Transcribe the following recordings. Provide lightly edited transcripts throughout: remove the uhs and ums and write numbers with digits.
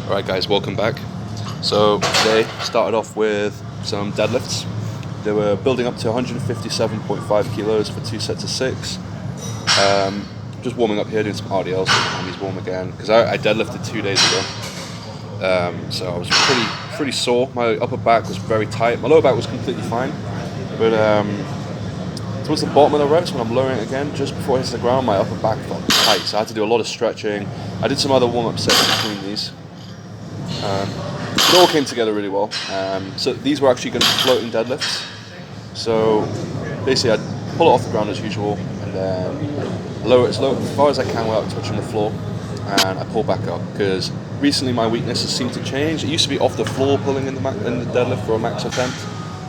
Alright guys, welcome back. So today started off with some deadlifts. They were building up to 157.5 kilos for 2 sets of 6. Just warming up here, doing some RDLs, so my hands warm again, because I deadlifted 2 days ago. So I was pretty sore. My upper back was very tight. My lower back was completely fine, but towards the bottom of the reps, when I'm lowering it again, just before it hits the ground, my upper back felt tight. So I had to do a lot of stretching. I did some other warm-up sets between these. It all came together really well. So these were actually going to be floating deadlifts. So basically I'd pull it off the ground as usual and then lower it as far as I can without touching the floor, and I pull back up, because recently my weaknesses seem to change. It used to be off the floor pulling in the deadlift for a max attempt,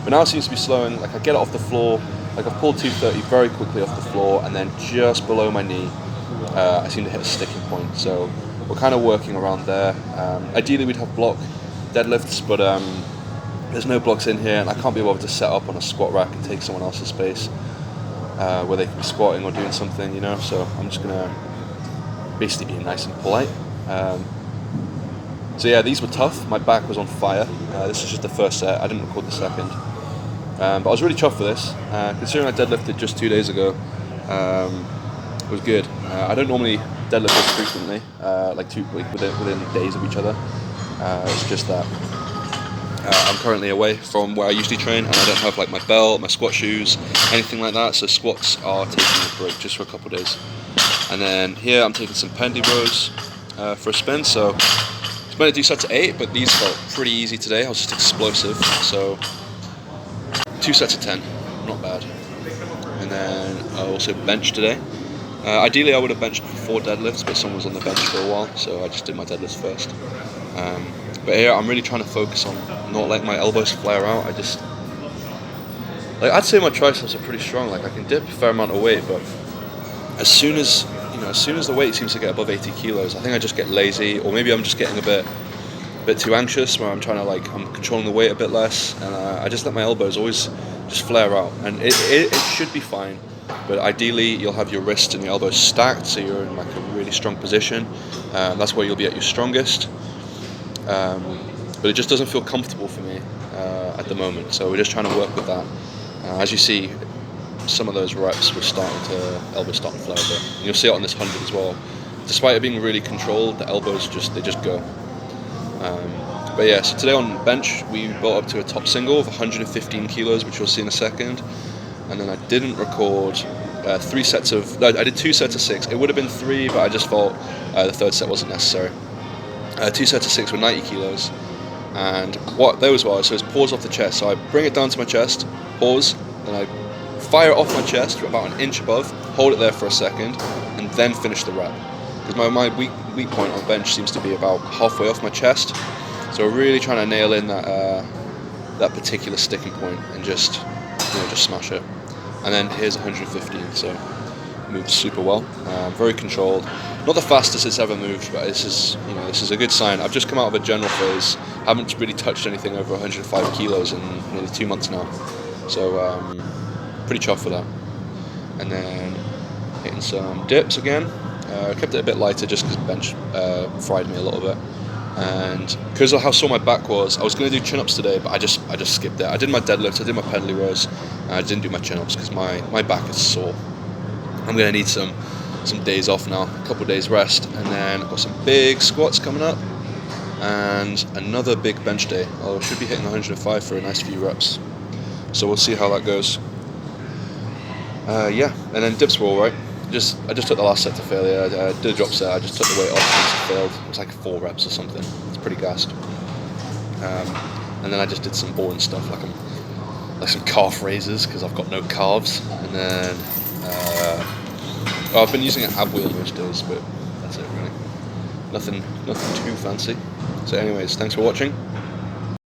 but now it seems to be slowing. Like I get it off the floor, like I've pulled 230 very quickly off the floor, and then just below my knee I seem to hit a sticking point. So we're kind of working around there. Ideally we'd have block deadlifts, but there's no blocks in here, and I can't be able to set up on a squat rack and take someone else's space where they can be squatting or doing something, you know. So I'm just gonna basically be nice and polite. So yeah, these were tough. My back was on fire. This is just the first set. I didn't record the second, but I was really chuffed for this. Considering I deadlifted just 2 days ago, it was good. I don't normally deadlift this frequently, within days of each other. It's just that I'm currently away from where I usually train, and I don't have like my belt, my squat shoes, anything like that. So squats are taking a break just for a couple of days. And then here I'm taking some pendy rows for a spin. So I'm going to do sets of 8, but these felt pretty easy today. I was just explosive. So 2 sets of 10, not bad. And then I also benched today. Ideally I would have benched 4 deadlifts, but someone was on the bench for a while, so I just did my deadlifts first. But here I'm really trying to focus on not letting my elbows flare out. I'd say my triceps are pretty strong. Like I can dip a fair amount of weight, but as soon as the weight seems to get above 80 kilos, I think I just get lazy, or maybe I'm just getting a bit too anxious, where I'm trying to I'm controlling the weight a bit less, and I just let my elbows always just flare out, and it should be fine. But ideally you'll have your wrists and your elbows stacked, so you're in like a really strong position. That's where you'll be at your strongest. But it just doesn't feel comfortable for me at the moment, so we're just trying to work with that. As you see, some of those reps were elbows starting to flare a bit. And you'll see it on this 100 as well. Despite it being really controlled, the elbows just go. But yeah, so today on bench we built up to a top single of 115 kilos, which you'll see in a second. And then I didn't record 3 sets of... No, I did 2 sets of 6. It would have been 3, but I just felt the third set wasn't necessary. 2 sets of 6 were 90 kilos. And what those were, so it's pause off the chest. So I bring it down to my chest, pause, then I fire it off my chest to about an inch above, hold it there for a second, and then finish the rep. Because my weak point on bench seems to be about halfway off my chest. So we're really trying to nail in that particular sticking point and just smash it. And then here's 115, so moved super well, very controlled. Not the fastest it's ever moved, but this is a good sign. I've just come out of a general phase, haven't really touched anything over 105 kilos in nearly 2 months now, so pretty chuffed for that. And then hitting some dips again. Kept it a bit lighter just because bench fried me a little bit. And because of how sore my back was, I was going to do chin-ups today, but I just skipped it. I did my deadlifts, I did my pendley rows, and I didn't do my chin-ups because my back is sore. I'm going to need some days off now, a couple of days rest, and then I've got some big squats coming up, and another big bench day. I should be hitting 105 for a nice few reps. So we'll see how that goes. Yeah, and then dips were alright. I just took the last set to failure. I did a drop set, I just took the weight off and it failed. It was like 4 reps or something. It's pretty gassed. And then I just did some boring stuff, like some calf raises, because I've got no calves. And then I've been using an ab wheel most days, but that's it really. Nothing too fancy. So anyways, thanks for watching.